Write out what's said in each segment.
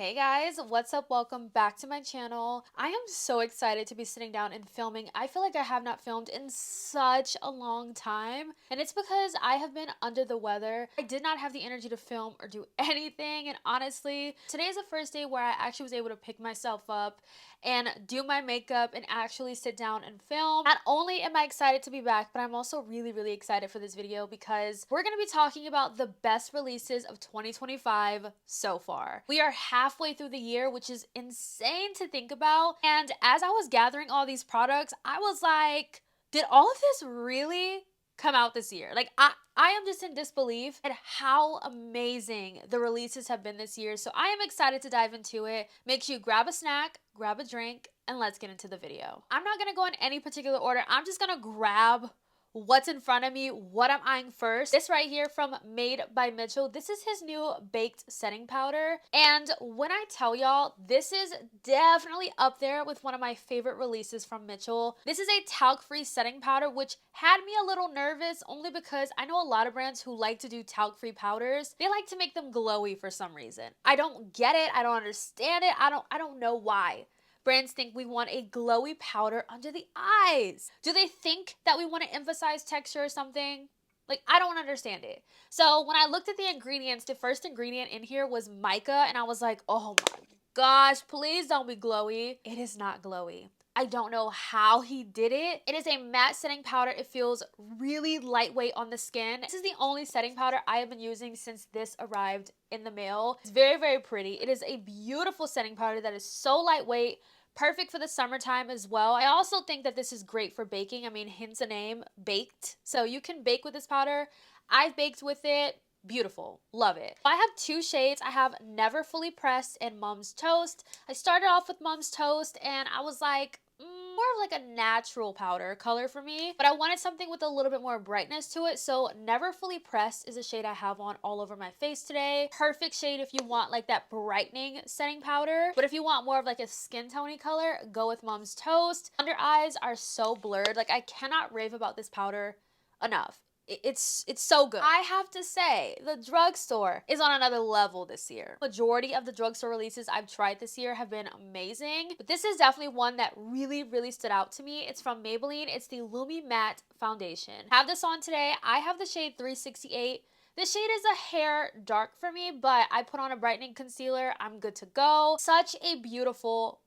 Hey guys, what's up? Welcome back to my channel. I am so excited to be sitting down and filming. I feel like I have not filmed in such a long time, and it's because I have been under the weather. I did not have the energy to film or do anything, and honestly, today is the first day where I actually was able to pick myself up and do my makeup and actually sit down and film. Not only am I excited to be back, but I'm also really excited for this video because we're going to be talking about the best releases of 2025 so far. We are halfway through the year, which is insane to think about. And as I was gathering all these products, I was like, did all of this really come out this year? Like, I am just in disbelief at how amazing the releases have been this year. So I am excited to dive into it. Make sure you grab a snack, grab a drink, and let's get into the video. I'm not gonna go in any particular order. I'm just gonna grab what's in front of me, what I'm eyeing first. This right here from Made by Mitchell. This is his new baked setting powder. And when I tell y'all, this is definitely up there with one of my favorite releases from Mitchell. This is a talc-free setting powder, which had me a little nervous only because I know a lot of brands who like to do talc-free powders. They like to make them glowy for some reason. I don't get it. I don't understand it. I don't know why. Brands think we want a glowy powder under the eyes. Do they think that we want to emphasize texture or something? Like, I don't understand it. So when I looked at the ingredients, the first ingredient in here was mica, and I was like, oh my gosh, please don't be glowy. It is not glowy. I don't know how he did it. It is a matte setting powder. It feels really lightweight on the skin. This is the only setting powder I have been using since this arrived in the mail. It's very pretty. It is a beautiful setting powder that is so lightweight, perfect for the summertime as well. I also think that this is great for baking. I mean, hence the name, baked. So you can bake with this powder. I've baked with it. Beautiful. Love it. I have two shades. I have Never Fully Pressed and Mom's Toast. I started off with Mom's Toast and I was like, more of like a natural powder color for me, but I wanted something with a little bit more brightness to it. So Never Fully Pressed is a shade I have on all over my face today. Perfect shade if you want like that brightening setting powder, but if you want more of like a skin tony color, go with Mom's Toast. Under eyes are so blurred. Like, I cannot rave about this powder enough. It's so good. I have to say, the drugstore is on another level this year. Majority of the drugstore releases I've tried this year have been amazing, but this is definitely one that really stood out to me. It's from Maybelline. It's the limi-matte foundation. Have this on today. I have the shade 368. This shade is a hair dark for me, but I put on a brightening concealer. I'm good to go. Such a beautiful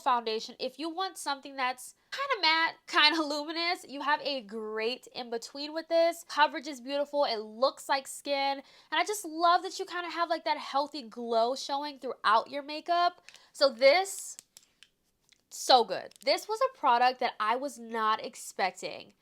foundation. If you want something that's kind of matte, kind of luminous, you have a great in between with this. Coverage is beautiful. It looks like skin. And I just love that you kind of have like that healthy glow showing throughout your makeup. So this, so good. This was a product that I was not expecting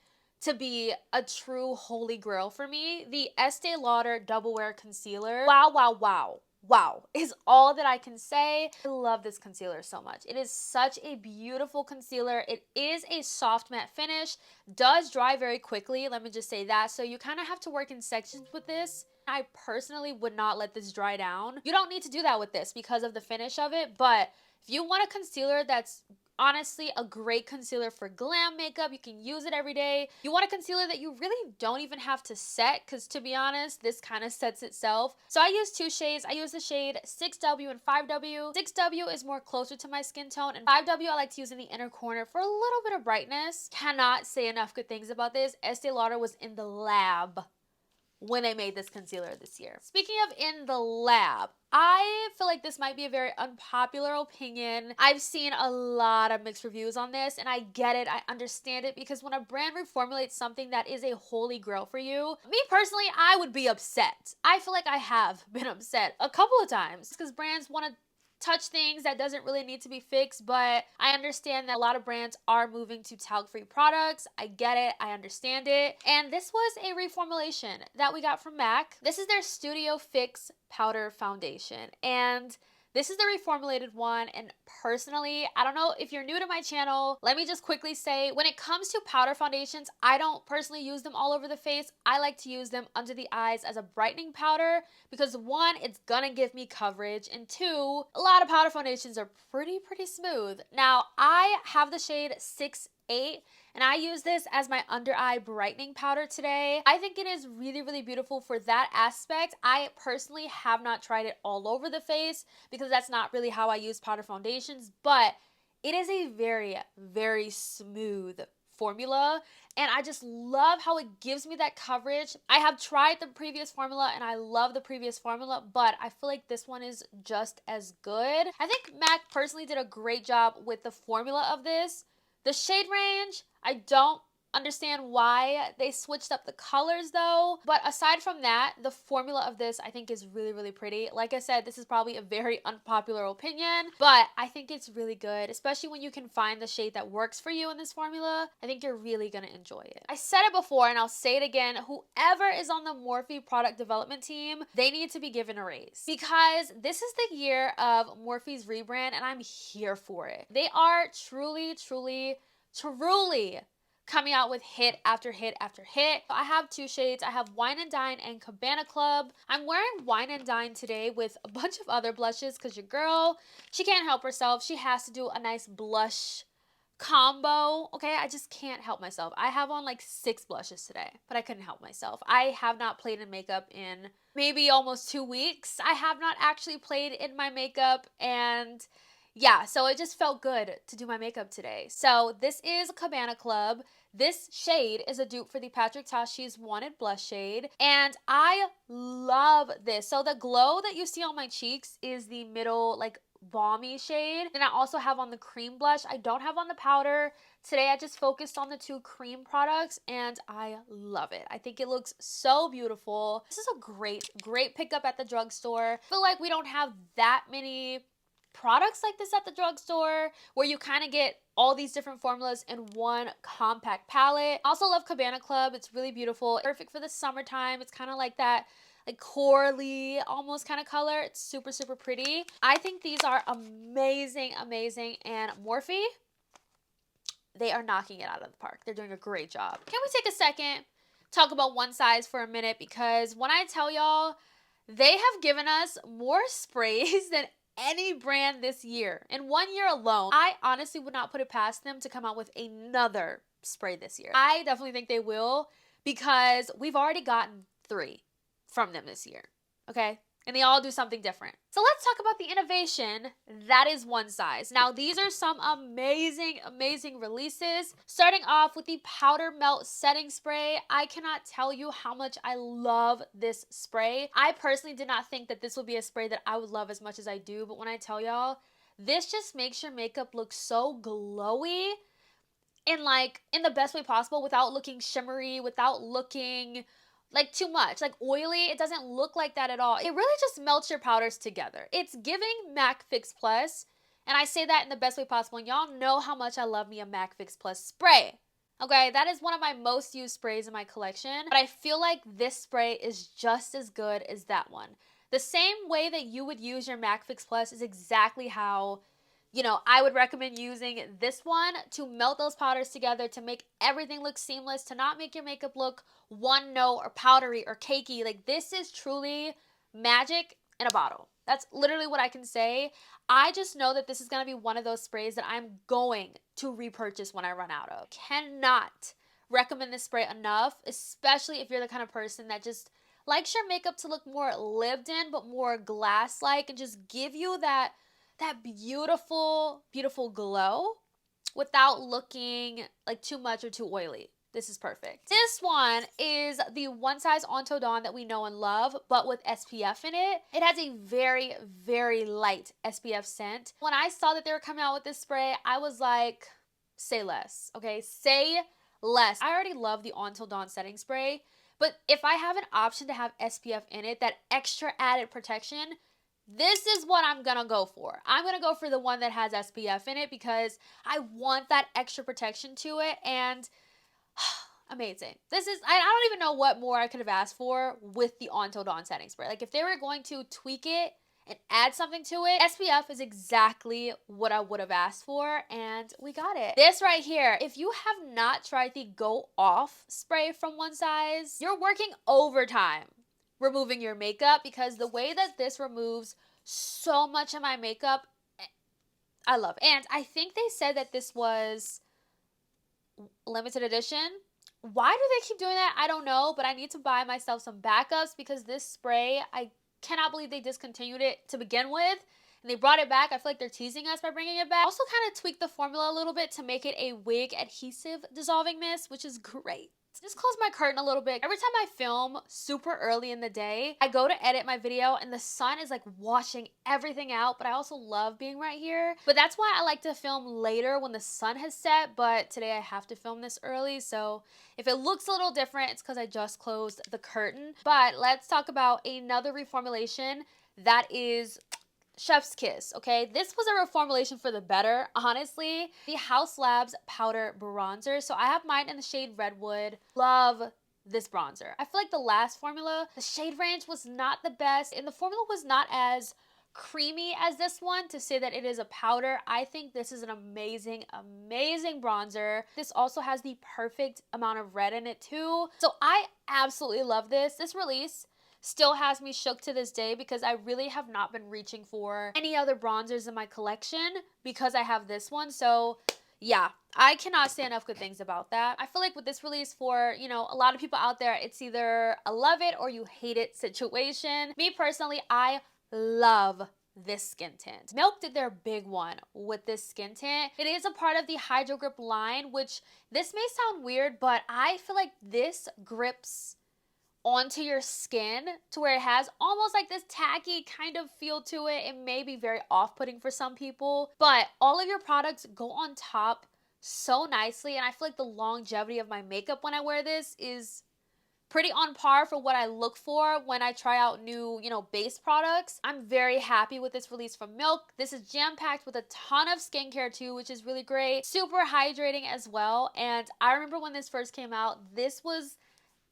to be a true holy grail for me. The Estée Lauder Double Wear Concealer. Wow is all that I can say. I love this concealer so much. It is such a beautiful concealer. It is a soft matte finish. Does dry very quickly, let me just say that. So you kind of have to work in sections with this. I personally would not let this dry down. You don't need to do that with this because of the finish of it, but if you want a concealer that's honestly a great concealer for glam makeup, you can use it every day. You want a concealer that you really don't even have to set, because to be honest, this kind of sets itself. So I use two shades. I use the shade 6W and 5W. 6W is more closer to my skin tone, and 5W I like to use in the inner corner for a little bit of brightness. Cannot say enough good things about this. Estee Lauder was in the lab when they made this concealer this year. Speaking of in the lab, I feel like this might be a very unpopular opinion. I've seen a lot of mixed reviews on this, and I get it. I understand it, because when a brand reformulates something that is a holy grail for you, me personally, I would be upset. I feel like I have been upset a couple of times because brands want to touch things that doesn't really need to be fixed, but I understand that a lot of brands are moving to talc-free products. I get it. I understand it. And this was a reformulation that we got from MAC. This is their Studio Fix Powder Foundation, and this is the reformulated one. And personally, I don't know if you're new to my channel, let me just quickly say, when it comes to powder foundations, I don't personally use them all over the face. I like to use them under the eyes as a brightening powder because one, it's gonna give me coverage, and two, a lot of powder foundations are pretty smooth. Now, I have the shade 6 8. And I use this as my under eye brightening powder today. I think it is really, really beautiful for that aspect. I personally have not tried it all over the face because that's not really how I use powder foundations, but it is a very, very smooth formula, and I just love how it gives me that coverage. I have tried the previous formula and I love the previous formula, but I feel like this one is just as good. I think MAC personally did a great job with the formula of this. The shade range, I don't understand why they switched up the colors though, but aside from that, the formula of this I think is really, really pretty. Like I said, this is probably a very unpopular opinion, but I think it's really good, especially when you can find the shade that works for you in this formula. I think you're really gonna enjoy it. I said it before and I'll say it again, whoever is on the Morphe product development team, they need to be given a raise because this is the year of Morphe's rebrand and I'm here for it. They are truly, truly, truly coming out with hit after hit after hit. I have 2 shades. I have Wine and Dine and Cabana Club. I'm wearing Wine and Dine today with a bunch of other blushes because your girl, she can't help herself. She has to do a nice blush combo. Okay, I just can't help myself. I have on like 6 blushes today, but I couldn't help myself. I have not played in makeup in maybe almost 2 weeks. I have not actually played in my makeup, and yeah, so it just felt good to do my makeup today. So this is Cabana Club. This shade is a dupe for the Patrick Tashi's Wanted Blush shade, and I love this. So the glow that you see on my cheeks is the middle, like, balmy shade. Then I also have on the cream blush. I don't have on the powder. Today I just focused on the 2 cream products and I love it. I think it looks so beautiful. This is a great pickup at the drugstore. I feel like we don't have that many products like this at the drugstore where you kind of get all these different formulas in one compact palette. I also love Cabana Club. It's really beautiful. Perfect for the summertime. It's kind of like that like corally almost kind of color. It's super, super pretty. I think these are amazing, amazing. And Morphe, they are knocking it out of the park. They're doing a great job. Can we take a second, talk about One Size for a minute? Because when I tell y'all, they have given us more sprays than any brand this year. In 1 year alone, I honestly would not put it past them to come out with another spray this year. I definitely think they will because we've already gotten 3 from them this year, okay? And they all do something different. So let's talk about the innovation that is One Size. Now, these are some amazing, amazing releases. Starting off with the Powder Melt Setting Spray. I cannot tell you how much I love this spray. I personally did not think that this would be a spray that I would love as much as I do, but when I tell y'all, this just makes your makeup look so glowy and like in the best way possible without looking shimmery, without looking like too much, like oily. It doesn't look like that at all. It really just melts your powders together. It's giving MAC Fix Plus, and I say that in the best way possible. And y'all know how much I love me a MAC Fix Plus spray. Okay, that is one of my most used sprays in my collection, but I feel like this spray is just as good as that one. The same way that you would use your MAC Fix Plus is exactly how, you know, I would recommend using this one to melt those powders together, to make everything look seamless, to not make your makeup look one note or powdery or cakey. Like, this is truly magic in a bottle. That's literally what I can say. I just know that this is going to be one of those sprays that I'm going to repurchase when I run out of. Cannot recommend this spray enough, especially if you're the kind of person that just likes your makeup to look more lived in, but more glass-like, and just give you that beautiful, beautiful glow without looking like too much or too oily. This is perfect. This one is the One Size Onto Dawn that we know and love, but with SPF in it. It has a very, very light SPF scent. When I saw that they were coming out with this spray, I was like, say less, okay? Say less. I already love the Onto Dawn setting spray, but if I have an option to have SPF in it, that extra added protection, this is what I'm gonna go for. I'm gonna go for the one that has SPF in it because I want that extra protection to it, and amazing. This is, I don't even know what more I could have asked for with the Onto Dawn setting spray. Like, if they were going to tweak it and add something to it, SPF is exactly what I would have asked for, and we got it. This right here, if you have not tried the Go Off spray from One Size, you're working overtime removing your makeup, because the way that this removes so much of my makeup, I love. And I think they said that this was limited edition. Why do they keep doing that? I don't know, but I need to buy myself some backups because this spray, I cannot believe they discontinued it to begin with. And they brought it back. I feel like they're teasing us by bringing it back. Also kind of tweaked the formula a little bit to make it a wig adhesive dissolving mist, which is great. Just close my curtain a little bit. Every time I film super early in the day, I go to edit my video and the sun is like washing everything out, but I also love being right here. But that's why I like to film later when the sun has set, but today I have to film this early, so if it looks a little different, it's because I just closed the curtain. But let's talk about another reformulation that is chef's kiss, okay? This was a reformulation for the better, honestly. The Haus Labs Powder Bronzer. So I have mine in the shade Redwood. Love this bronzer. I feel like the last formula, the shade range was not the best, and the formula was not as creamy as this one to say that it is a powder. I think this is an amazing, amazing bronzer. This also has the perfect amount of red in it too. So I absolutely love this. This release still has me shook to this day because I really have not been reaching for any other bronzers in my collection because I have this one. So yeah, I cannot say enough good things about that. I feel like with this release for, you know, a lot of people out there, it's either a love it or you hate it situation. Me personally, I love this skin tint. Milk did their big one with this skin tint. It is a part of the Hydro Grip line, which this may sound weird, but I feel like this grips onto your skin to where it has almost like this tacky kind of feel to it. It may be very off-putting for some people, but all of your products go on top so nicely, and I feel like the longevity of my makeup when I wear this is pretty on par for what I look for when I try out new, you know, base products. I'm very happy with this release from Milk. This is jam-packed with a ton of skincare too, which is really great. Super hydrating as well, and I remember when this first came out, this was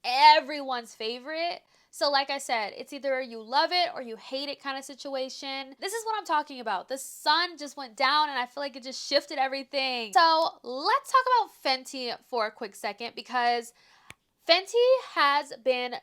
everyone's favorite. So like I said, it's either you love it or you hate it kind of situation. This is what I'm talking about. The sun just went down and I feel like it just shifted everything. So let's talk about Fenty for a quick second because Fenty has been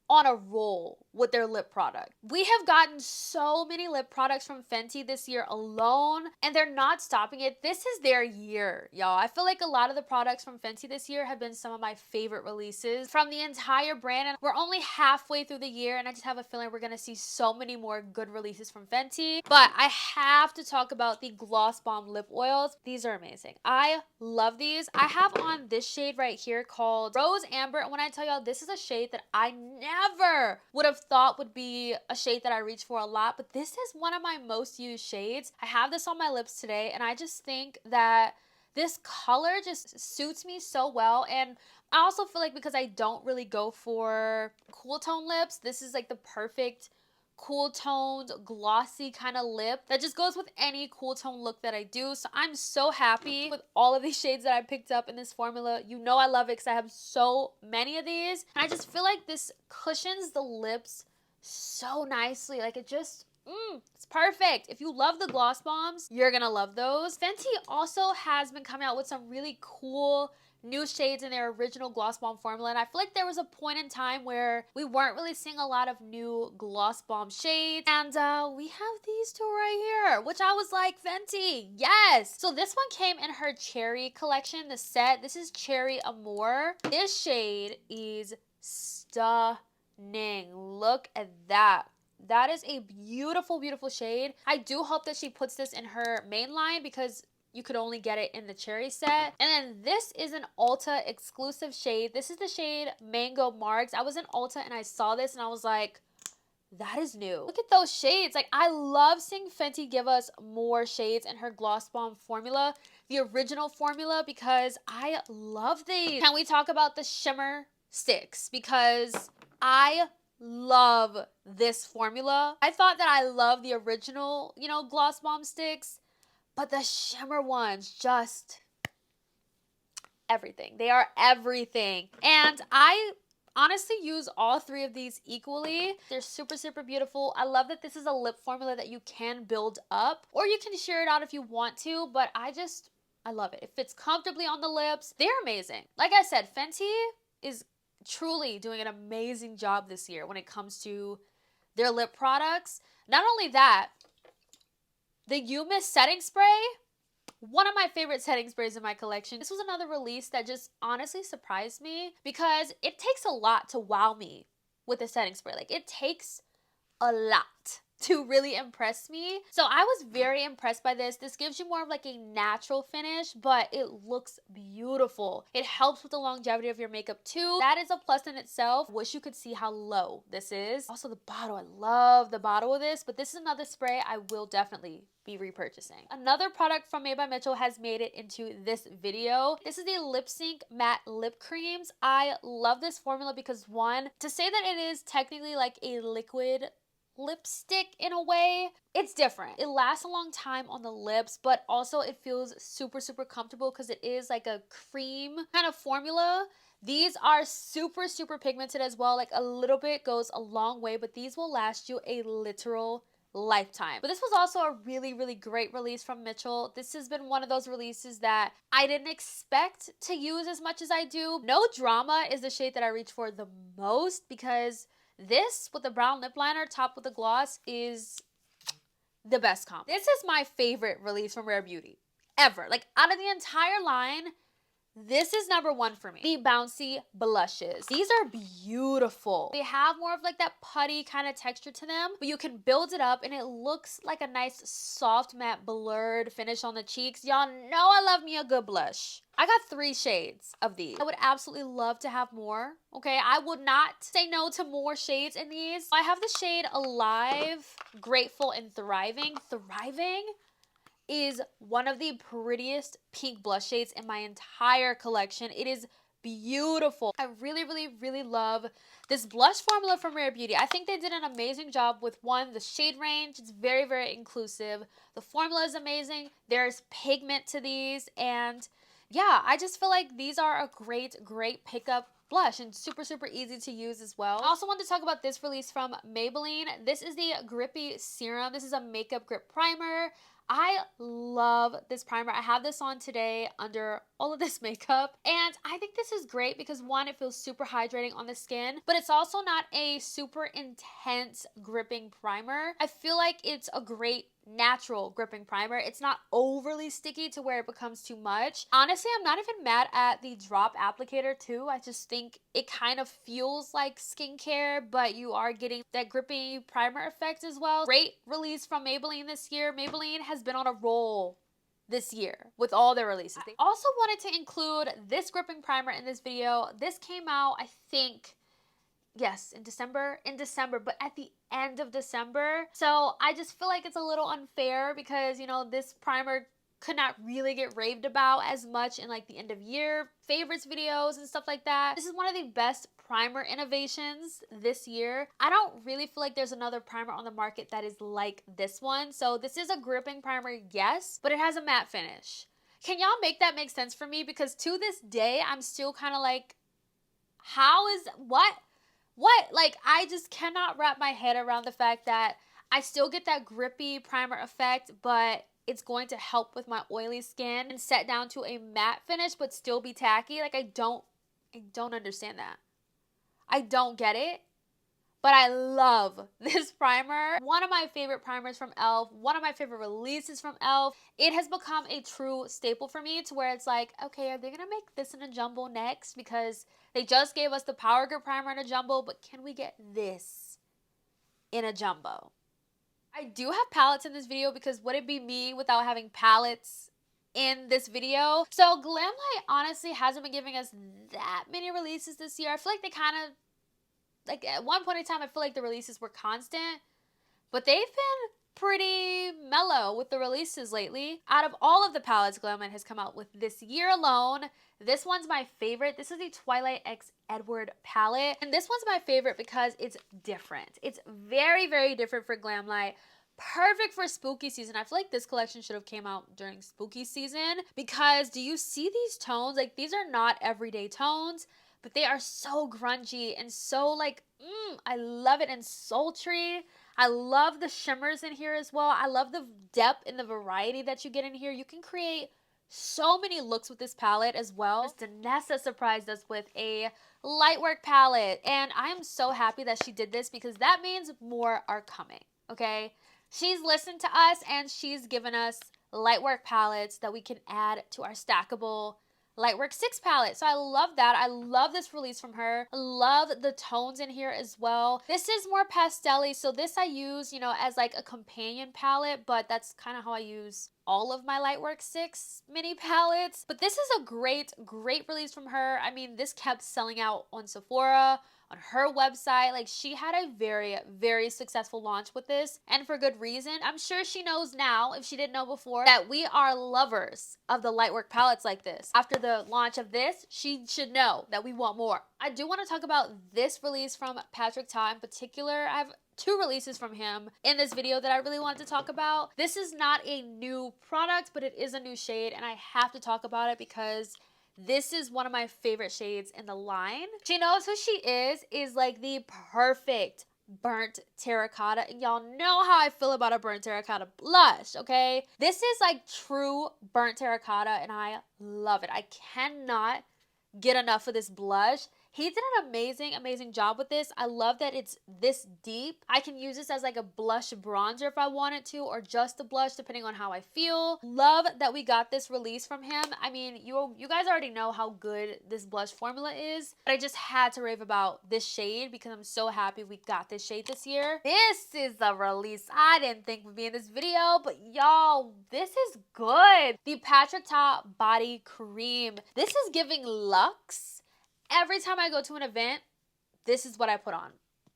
on a roll with their lip product. We have gotten so many lip products from Fenty this year alone, and they're not stopping it. This is their year, y'all. I feel like a lot of the products from Fenty this year have been some of my favorite releases from the entire brand, and we're only halfway through the year, and I just have a feeling we're gonna see so many more good releases from Fenty. But I have to talk about the Gloss Bomb lip oils. These are amazing. I love these. I have on this shade right here called Rose Amber, and when I tell y'all, this is a shade that I never would have thought would be a shade that I reach for a lot, but this is one of my most used shades. I have this on my lips today, and I just think that this color just suits me so well. And I also feel like because I don't really go for cool tone lips, this is like the perfect cool toned, glossy kind of lip that just goes with any cool tone look that I do. So I'm so happy with all of these shades that I picked up in this formula. You know I love it because I have so many of these. And I just feel like this cushions the lips so nicely. Like it just, it's perfect. If you love the gloss bombs, you're gonna love those. Fenty also has been coming out with some really cool new shades in their original gloss bomb formula, and I feel like there was a point in time where we weren't really seeing a lot of new gloss bomb shades, and we have these two right here, which I was like, Fenty, yes! So this one came in her Cherry collection, the set. This is Cherry Amour. This shade is stunning. Look at that. That is a beautiful, beautiful shade. I do hope that she puts this in her main line because you could only get it in the Cherry set. And then this is an Ulta exclusive shade. This is the shade Mango Marks. I was in Ulta and I saw this and I was like, that is new. Look at those shades. Like, I love seeing Fenty give us more shades in her Gloss Bomb formula, the original formula, because I love these. Can we talk about the shimmer sticks? Because I love this formula. I thought that I loved the original, you know, Gloss Bomb sticks, but the shimmer ones, just everything. They are everything. And I honestly use all three of these equally. They're super, super beautiful. I love that this is a lip formula that you can build up, or you can sheer it out if you want to, but I love it. It fits comfortably on the lips. They're amazing. Like I said, Fenty is truly doing an amazing job this year when it comes to their lip products. Not only that, the You Miss setting spray, One of my favorite setting sprays in my collection. This was another release that just honestly surprised me because it takes a lot to wow me with a setting spray. Like, it takes a lot to really impress me. So I was very impressed by this. This gives you more of like a natural finish, but it looks beautiful. It helps with the longevity of your makeup too. That is a plus in itself. Wish you could see how low this is. Also the bottle, I love the bottle of this, but this is another spray I will definitely be repurchasing. Another product from Made by Mitchell has made it into this video. This is the Lip Sync Matte Lip Creams. I love this formula because, one, to say that it is technically like a liquid lipstick in a way, it's different. It lasts a long time on the lips, but also it feels super, super comfortable because it is like a cream kind of formula. These are super, super pigmented as well. Like, a little bit goes a long way, but these will last you a literal lifetime. But this was also a really, really great release from Mitchell. This has been one of those releases that I didn't expect to use as much as I do. No Drama is the shade that I reach for the most because this with the brown lip liner topped with the gloss is the best combo. This is my favorite release from Rare Beauty ever. Like, out of the entire line, this is number one for me. The Bouncy Blushes. These are beautiful. They have more of like that putty kind of texture to them, but you can build it up and it looks like a nice soft matte blurred finish on the cheeks. Y'all know I love me a good blush. I got 3 shades of these. I would absolutely love to have more, okay? I would not say no to more shades in these. I have the shade Alive, Grateful, and Thriving. Thriving is one of the prettiest pink blush shades in my entire collection. It is beautiful. I really, really, really love this blush formula from Rare Beauty. I think they did an amazing job with, one, the shade range. It's very, very inclusive. The formula is amazing. There's pigment to these, and yeah, I just feel like these are a great, great pickup blush and super, super easy to use as well. I also wanted to talk about this release from Maybelline. This is the Grippy Serum. This is a makeup grip primer. I love this primer. I have this on today under all of this makeup, and I think this is great because, one, it feels super hydrating on the skin, but it's also not a super intense gripping primer. I feel like it's a great natural gripping primer. It's not overly sticky to where it becomes too much. Honestly, I'm not even mad at the drop applicator too. I just think it kind of feels like skincare, but you are getting that grippy primer effect as well. Great release from Maybelline this year. Maybelline has been on a roll this year with all their releases. They also wanted to include this gripping primer in this video. This came out, I think, yes, in December, but at the end of December. So I just feel like it's a little unfair because, you know, this primer could not really get raved about as much in like the end of year favorites videos and stuff like that. This is one of the best primer innovations this year. I don't really feel like there's another primer on the market that is like this one. So this is a gripping primer, yes, but it has a matte finish. Can y'all make that make sense for me? Because to this day, I'm still kind of like, how is, what? Like, I just cannot wrap my head around the fact that I still get that grippy primer effect, but it's going to help with my oily skin and set down to a matte finish, but still be tacky. Like, I don't understand that. I don't get it, but I love this primer. One of my favorite primers from e.l.f., one of my favorite releases from e.l.f. It has become a true staple for me to where it's like, okay, are they gonna make this in a jumbo next? Because they just gave us the Power Grip primer in a jumbo, but can we get this in a jumbo? I do have palettes in this video because would it be me without having palettes in this video? So Glamlight honestly hasn't been giving us that many releases this year. I feel like they kind of, like, at one point in time, I feel like the releases were constant, but they've been pretty mellow with the releases lately. Out of all of the palettes Glamlight has come out with this year alone, this one's my favorite. This is the Twilight X Edward palette, and this one's my favorite because it's different. It's very, very different for Glamlight. Perfect for spooky season. I feel like this collection should have came out during spooky season because do you see these tones? Like, these are not everyday tones, but they are so grungy and so like, I love it, and sultry. I love the shimmers in here as well. I love the depth and the variety that you get in here. You can create so many looks with this palette as well. Miss Danessa surprised us with a lightwork palette, and I am so happy that she did this because that means more are coming, okay? She's listened to us and she's given us Lightwork palettes that we can add to our stackable Lightwork 6 palette. So I love that. I love this release from her. I love the tones in here as well. This is more pastel-y, so this I use, you know, as like a companion palette, but that's kind of how I use all of my Lightwork 6 mini palettes. But this is a great release from her. I mean, this kept selling out on Sephora, on her website. Like, she had a very successful launch with this, and for good reason. I'm sure she knows now, if she didn't know before, that we are lovers of the Lightwork palettes like this. After the launch of this, she should know that we want more. I do want to talk about this release from Patrick Ta in particular. I have 2 releases from him in this video that I really want to talk about. This is not a new product, but it is a new shade, and I have to talk about it because this is one of my favorite shades in the line. She knows who she is like the perfect burnt terracotta. And y'all know how I feel about a burnt terracotta blush, okay? This is like true burnt terracotta, and I love it. I cannot get enough of this blush. He did an amazing job with this. I love that it's this deep. I can use this as like a blush bronzer if I wanted to, or just a blush depending on how I feel. Love that we got this release from him. I mean, you guys already know how good this blush formula is, but I just had to rave about this shade because I'm so happy we got this shade this year. This is the release I didn't think would be in this video, but y'all, this is good. The Patrick Ta Body Cream. This is giving luxe. Every time I go to an event, this is what I put on.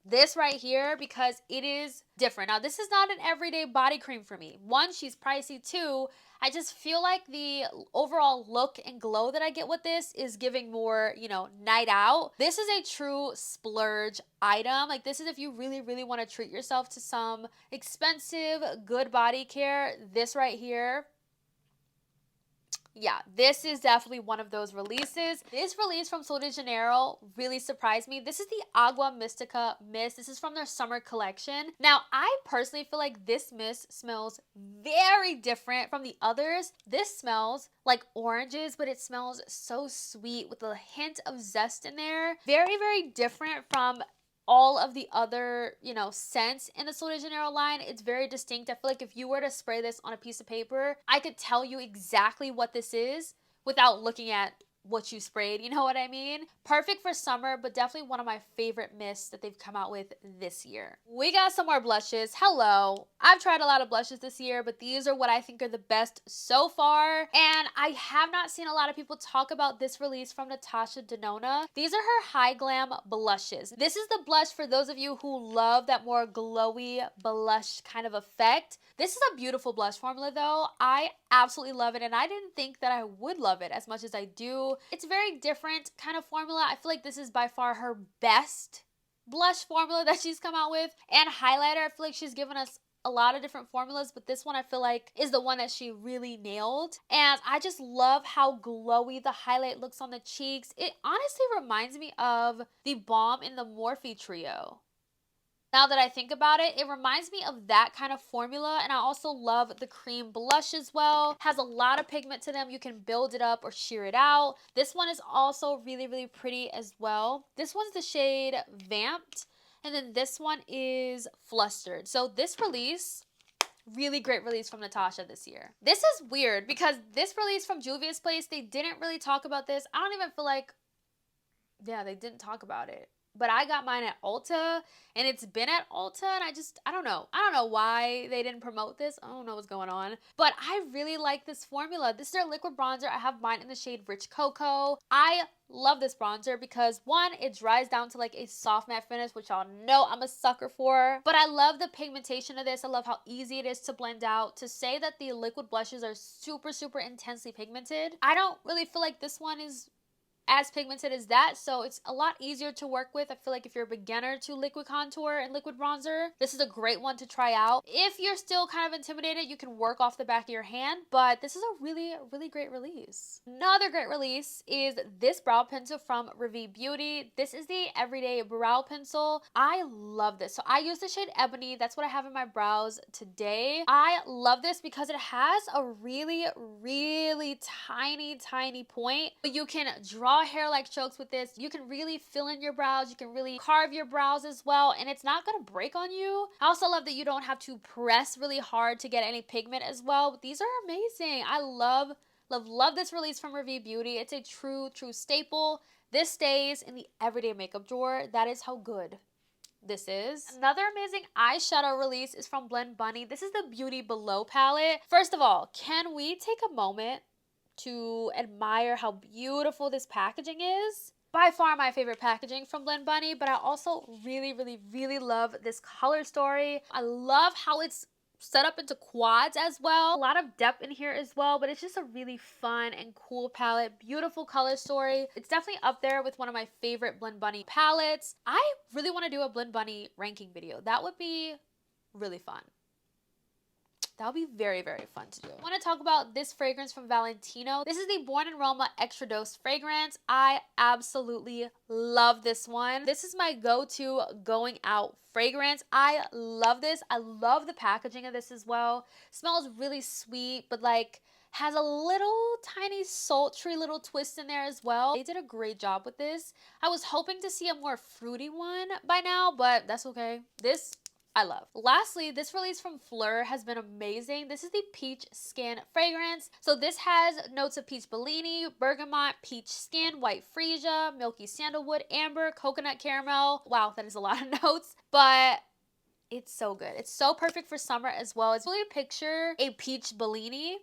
This right here, because it is different. Now, this is not an everyday body cream for me. 1, she's pricey. 2, I just feel like the overall look and glow that I get with this is giving more, you know, night out. This is a true splurge item. Like, this is if you really want to treat yourself to some expensive, good body care. This right here, yeah, this is definitely one of those releases. This release from Sol de Janeiro really surprised me. This is the Agua Mystica mist. This is from their summer collection. Now, I personally feel like this mist smells very different from the others. This smells like oranges, but it smells so sweet with a hint of zest in there. Very different from all of the other, you know, scents in the Sol de Janeiro line. It's very distinct. I feel like if you were to spray this on a piece of paper, I could tell you exactly what this is without looking at what you sprayed, you know what I mean? Perfect for summer, but definitely one of my favorite mists that they've come out with this year. We got some more blushes. Hello. I've tried a lot of blushes this year, but these are what I think are the best so far. And I have not seen a lot of people talk about this release from Natasha Denona. These are her High Glam blushes. This is the blush for those of you who love that more glowy blush kind of effect. This is a beautiful blush formula though. I absolutely love it, and I didn't think that I would love it as much as I do. It's a very different kind of formula. I feel like this is by far her best blush formula that she's come out with. And highlighter, I feel like she's given us a lot of different formulas, but this one I feel like is the one that she really nailed. And I just love how glowy the highlight looks on the cheeks. It honestly reminds me of the balm in the Morphe trio. Now that I think about it, it reminds me of that kind of formula, and I also love the cream blush as well. Has a lot of pigment to them. You can build it up or sheer it out. This one is also really pretty as well. This one's the shade Vamped, and then this one is Flustered. So this release, really great release from Natasha this year. This is weird because this release from Juvia's Place, they didn't really talk about this. I don't even feel like, yeah, they didn't talk about it. But I got mine at Ulta, and it's been at Ulta, and I don't know. I don't know why they didn't promote this. I don't know what's going on. But I really like this formula. This is their liquid bronzer. I have mine in the shade Rich Cocoa. I love this bronzer because, 1, it dries down to like a soft matte finish, which y'all know I'm a sucker for. But I love the pigmentation of this. I love how easy it is to blend out. To say that the liquid blushes are super intensely pigmented, I don't really feel like this one is as pigmented as that, so it's a lot easier to work with. I feel like if you're a beginner to liquid contour and liquid bronzer, this is a great one to try out. If you're still kind of intimidated, you can work off the back of your hand, but this is a really great release. Another great release is this brow pencil from Ravie Beauty. This is the Everyday Brow Pencil. I love this. So I use the shade Ebony. That's what I have in my brows today. I love this because it has a really tiny point, but you can draw draw hair-like strokes with this. You can really fill in your brows. You can really carve your brows as well, and it's not gonna break on you. I also love that you don't have to press really hard to get any pigment as well. These are amazing. I love this release from Ravie Beauty. It's a true staple. This stays in the everyday makeup drawer. That is how good this is. Another amazing eyeshadow release is from Blend Bunny. This is the Beauty Below palette. First of all, can we take a moment to admire how beautiful this packaging is? By far my favorite packaging from Blend Bunny, but I also really love this color story. I love how it's set up into quads as well. A lot of depth in here as well, but it's just a really fun and cool palette. Beautiful color story. It's definitely up there with one of my favorite Blend Bunny palettes. I really want to do a Blend Bunny ranking video. That would be really fun. That would be very fun to do. I want to talk about this fragrance from Valentino. This is the Born in Roma Extra Dose fragrance. I absolutely love this one. This is my go-to going out fragrance. I love this. I love the packaging of this as well. Smells really sweet, but like has a little tiny sultry little twist in there as well. They did a great job with this. I was hoping to see a more fruity one by now, but that's okay. This I love. Lastly, this release from Fleur has been amazing. This is the Peach Skin fragrance. So this has notes of peach Bellini, bergamot, peach skin, white freesia, milky sandalwood, amber, coconut caramel. Wow, that is a lot of notes, but it's so good. It's so perfect for summer as well. It's really picture a peach Bellini.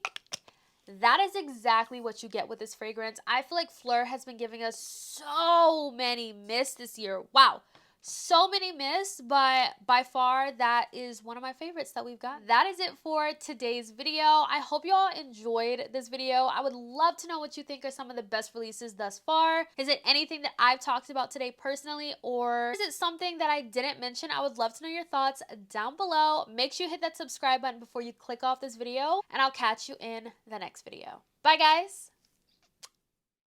That is exactly what you get with this fragrance. I feel like Fleur has been giving us so many mists this year. Wow. So many mists, but by far that is one of my favorites that we've got. That is it for today's video. I hope you all enjoyed this video. I would love to know what you think are some of the best releases thus far. Is it anything that I've talked about today personally, or is it something that I didn't mention? I would love to know your thoughts down below. Make sure you hit that subscribe button before you click off this video, and I'll catch you in the next video. Bye guys!